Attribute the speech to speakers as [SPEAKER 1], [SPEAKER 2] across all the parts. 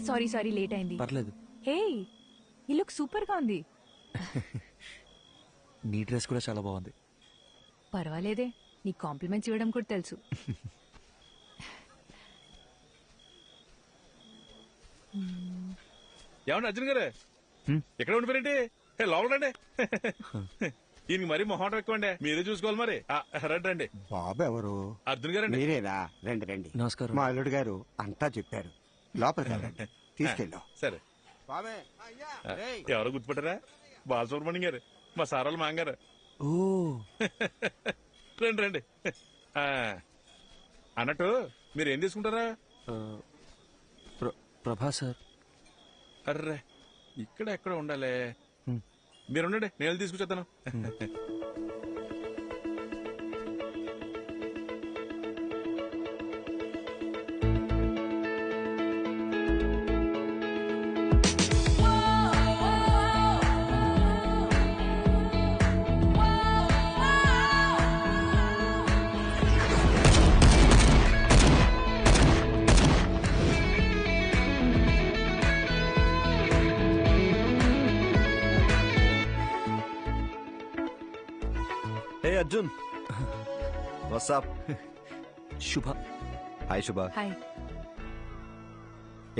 [SPEAKER 1] Sorry sorry late అయింది.
[SPEAKER 2] పర్లేదు.
[SPEAKER 1] హే, ఈ లుక్ సూపర్ గా ఉంది.
[SPEAKER 2] నీ డ్రెస్ కూడా చాలా బాగుంది.
[SPEAKER 1] పర్వాలేదే, నీ కాంప్లిమెంట్స్ ఇవ్వడం కూడా తెలుసు.
[SPEAKER 3] ఏమన్నా అర్జున్ గారు ఎక్కడ ఉండిపోయింది? లోపల రండి. ఈయనకి మరీ మొహమాటం ఎక్కువ అండి, మీరే చూసుకోవాలి మరి. రండి రండి.
[SPEAKER 4] బాబు ఎవరు?
[SPEAKER 3] అర్జున్ గారు
[SPEAKER 4] మీరేనా? రండి రండి.
[SPEAKER 2] నమస్కారం.
[SPEAKER 4] మా అల్లుడు గారు అంతా చెప్పారు. లోపలికి వెళ్ళండి, తీసుకెళ్ళాం.
[SPEAKER 3] సరే. ఎవరో గుర్తుపట్టారా? బాలసుబ్రహ్మణ్యం గారు, మా సారాల మాంగారు.
[SPEAKER 2] ఓ
[SPEAKER 3] రండి రండి. అన్నట్టు మీరు ఏం తీసుకుంటారా?
[SPEAKER 2] ప్రభా సార్.
[SPEAKER 3] అర్రే, ఇక్కడ ఎక్కడ ఉండాలి. మీరుండండి, నేను తీసుకొచ్చేస్తాను.
[SPEAKER 5] Arjun, what's up?
[SPEAKER 2] Shubha.
[SPEAKER 5] Hi Shubha.
[SPEAKER 1] Hi.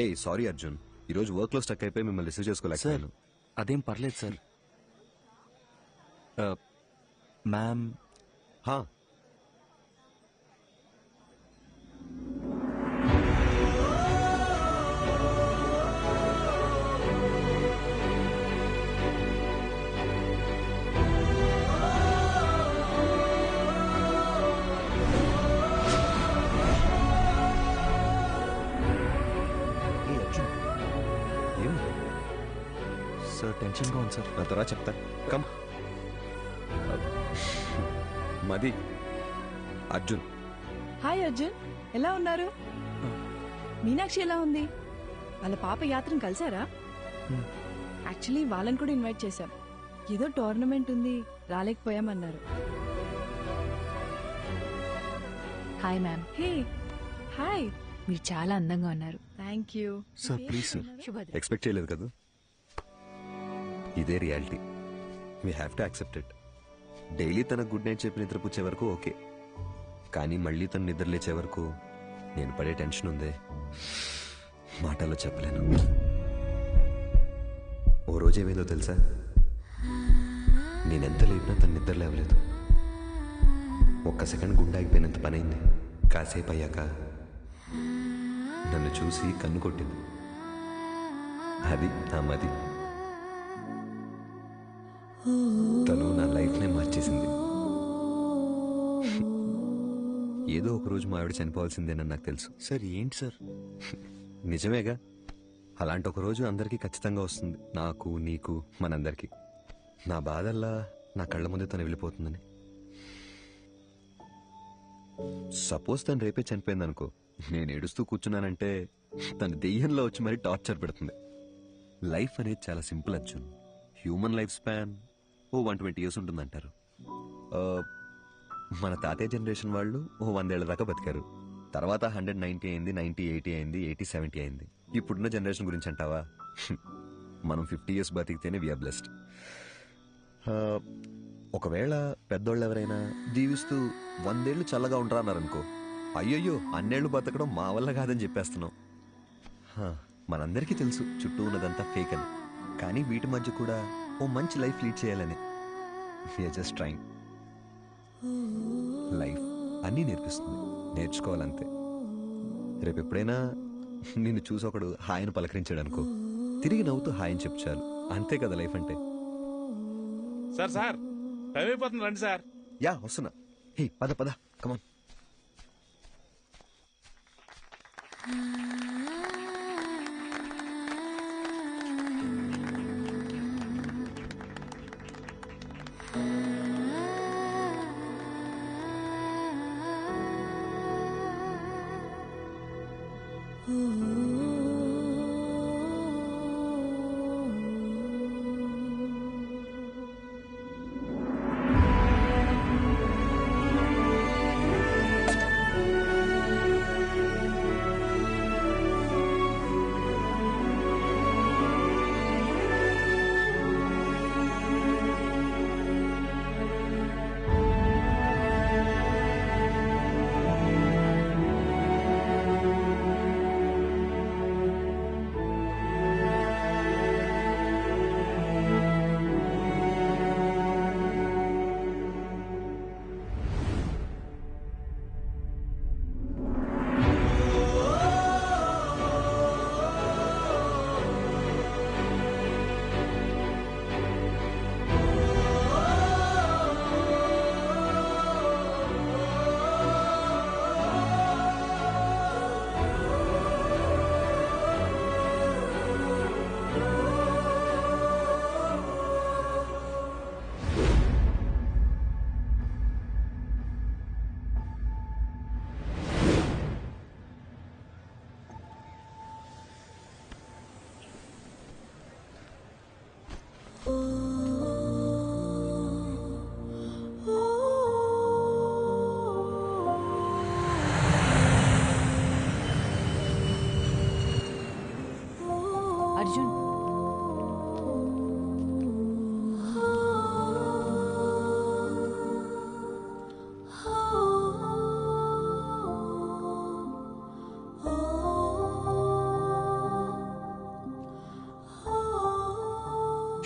[SPEAKER 5] ఏ సారీ అర్జున్, ఈరోజు వర్క్ లో స్టక్ అయిపోయి మిమ్మల్ని రిసీవ్ చేసుకోలేకపోయాను.
[SPEAKER 2] అదేం పర్లేదు సార్. మ్యామ్. సార్ టెన్షన్ గా ఉంది సార్.
[SPEAKER 5] నా త్వరగా చెప్తా. కమ్. మది. అర్జున్.
[SPEAKER 6] హాయ్ అర్జున్, ఎలా ఉన్నారు? మీనాక్షి ఎలా ఉంది? వాళ్ళ పాప యాత్రను కలిసారా? యాక్చువల్లీ వాళ్ళని కూడా ఇన్వైట్ చేశాం. ఏదో టోర్నమెంట్ ఉంది, రాలేకపోయామన్నారు.
[SPEAKER 1] Hi ma'am.
[SPEAKER 6] Hey hi.
[SPEAKER 1] మీరు చాలా అందంగా ఉన్నారు.
[SPEAKER 6] Thank you
[SPEAKER 2] sir please sir.
[SPEAKER 1] శుభోదయం.
[SPEAKER 5] ఎక్స్పెక్ట్ చేయలేదు కదా. ఇదే reality, we have to accept it. Daily తన గుడ్ నైట్ చెప్పి నిద్రపుచ్చే వరకు ఓకే, కానీ మళ్ళీ తను నిద్ర లేచే వరకు నేను పడే టెన్షన్ ఉందే, మాటల్లో చెప్పలేను. ఓ రోజు ఏమైందో తెలుసా? నేనెంత లేపినా తను నిద్ర లేవలేదు. ఒక్క సెకండ్ గుండె ఆగిపోయినంత పనైంది. కాసేపు అయ్యాక నన్ను చూసి కన్ను కొట్టింది. అది నా మది. తను నా లైఫ్నే మార్చేసింది. ఏదో ఒక రోజు మా ఆవిడ చనిపోవాల్సిందేనని నాకు తెలుసు.
[SPEAKER 2] సార్ ఏంటి సార్?
[SPEAKER 5] నిజమేగా, అలాంటి ఒక రోజు అందరికీ ఖచ్చితంగా వస్తుంది, నాకు, నీకు, మనందరికీ. నా బాధల్లా నా కళ్ళ ముందే తను వెళ్ళిపోతుందని. సపోజ్ తను రేపే చనిపోయిందనుకో, నేను ఏడుస్తూ కూర్చున్నానంటే తను దెయ్యంలో వచ్చి మరీ టార్చర్ పెడుతుంది. లైఫ్ అనేది చాలా simple Arjun. Human life span 120 years ఉంటుందంటారు. మన తాతయ్య జనరేషన్ వాళ్ళు 100 ఏళ్ల దాకా బతికారు. తర్వాత 190 అయింది, 90, 80 అయింది, 80, 70 అయింది. ఇప్పుడున్న జనరేషన్ గురించి అంటావా? మనం 50 years బతికితేనే వీఆర్ బ్లెస్డ్. ఒకవేళ పెద్దోళ్ళు ఎవరైనా దీవిస్తూ 100 ఏళ్ళు చల్లగా ఉంటారా అన్నారనుకో, అయ్యయ్యో అన్నేళ్లు బతకడం మా వల్ల కాదని చెప్పేస్తున్నాం. మనందరికీ తెలుసు చుట్టూ ఉన్నదంతా ఫేక్ అని, కానీ వీటి మధ్య కూడా ఓ మంచి లైఫ్ లీడ్ చేయాలని వీఆర్ జస్ట్ ట్రైంగ్. లైఫ్ అన్నీ నేర్పిస్తుంది, నేర్చుకోవాలంతే. రేపు ఎప్పుడైనా నిన్ను చూసి ఒకడు హాయిని పలకరించాడు అనుకో, తిరిగి నవ్వుతూ హాయిని చెప్పు చాలు. అంతే కదా లైఫ్ అంటే.
[SPEAKER 3] సార్ సార్ టైం అయిపోతుంది, రండి సార్.
[SPEAKER 5] యా వస్తున్నా. హే పద పద, కమాన్.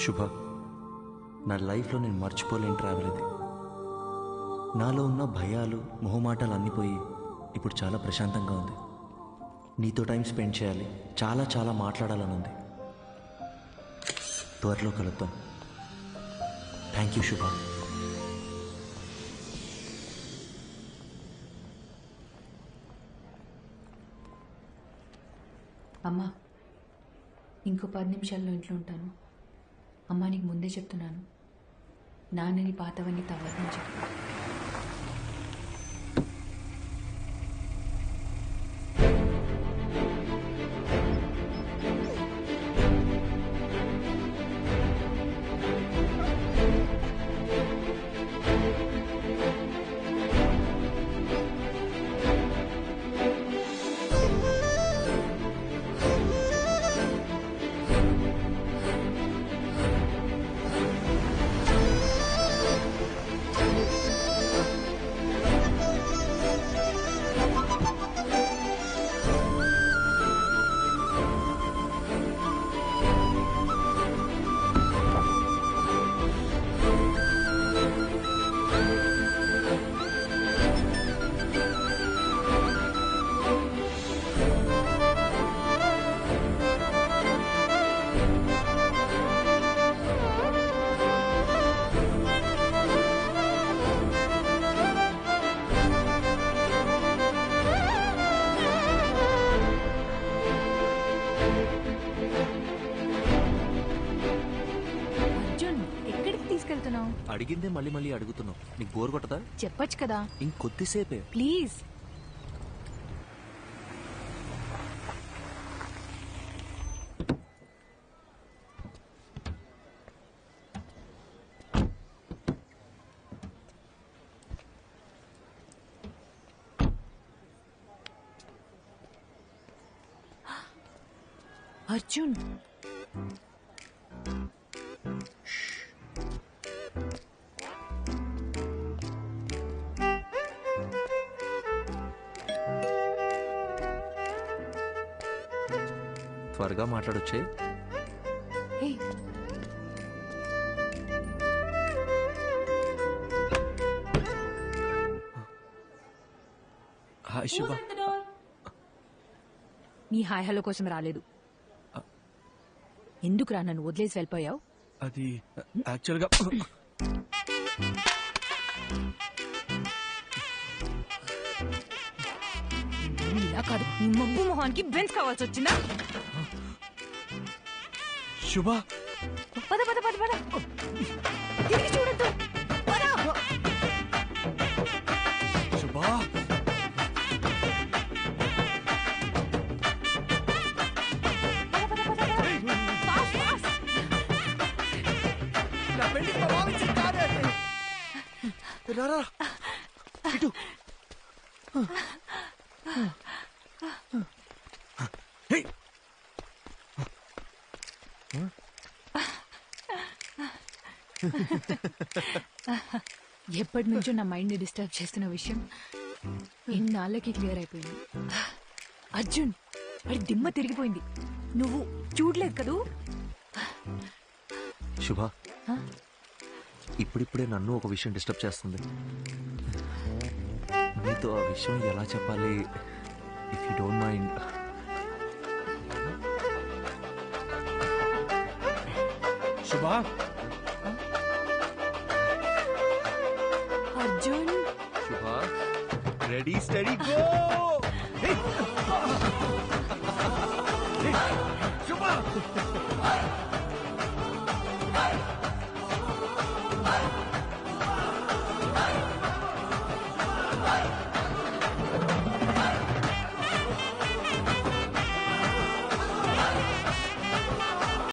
[SPEAKER 2] శుభ, నా లైఫ్లో నేను మర్చిపోలేని ట్రావెల్ ఇది. నాలో ఉన్న భయాలు మొహమాటాలు అన్నీ పోయి ఇప్పుడు చాలా ప్రశాంతంగా ఉంది. నీతో టైం స్పెండ్ చేయాలి, చాలా చాలా మాట్లాడాలని ఉంది. త్వరలో కలుద్దాం. థ్యాంక్ యూ శుభ.
[SPEAKER 1] అమ్మా, ఇంకో 10 నిమిషాల్లో ఇంట్లో ఉంటాను. అమ్మా, నీకు ముందే చెప్తున్నాను, నాన్నని పాతవన్నీ తవ్వదని చెప్పు.
[SPEAKER 2] అడిగిందే మళ్ళీ మళ్ళీ అడుగుతున్నావు. నీకు బోర్ కొట్టదా?
[SPEAKER 1] చెప్పొచ్చు కదా.
[SPEAKER 2] ఇంకొద్దిసేపే
[SPEAKER 1] ప్లీజ్. అర్జున్,
[SPEAKER 2] త్వరగా మాట్లాడొచ్చే.
[SPEAKER 1] హే,
[SPEAKER 2] హాయ్ శుభ.
[SPEAKER 1] నీ హాయ్ హలో కోసం రాలేదు. ఎందుకురా నన్ను వదిలేసి వెళ్ళిపోయావు?
[SPEAKER 2] అది యాక్చువల్గా
[SPEAKER 1] ఇలా కాదు, నీ మబ్బు మొహానికి బెంచ్ కావాల్సి వచ్చిందా?
[SPEAKER 2] శుభ,
[SPEAKER 1] పద పద పద పద, తిరిగి చూడద్దు.
[SPEAKER 2] శుభ, రారా ఇటు.
[SPEAKER 1] ఎప్పటి నుంచో నా మైండ్ ని డిస్టర్బ్ చేస్తున్న విషయం ఇన్నాళ్ళకి క్లియర్ అయిపోయింది. అర్జున్, వాడి దిమ్మ తిరిగిపోయింది. నువ్వు చూడలేదు కదూ?
[SPEAKER 2] శుభ, ఇప్పుడిప్పుడే నన్ను ఒక విషయం డిస్టర్బ్ చేస్తుంది. నీతో ఆ విషయం ఎలా చెప్పాలి? If you don't mind. శుభ,
[SPEAKER 1] అర్జున్,
[SPEAKER 2] శుభ, రెడీ స్టడీ గో.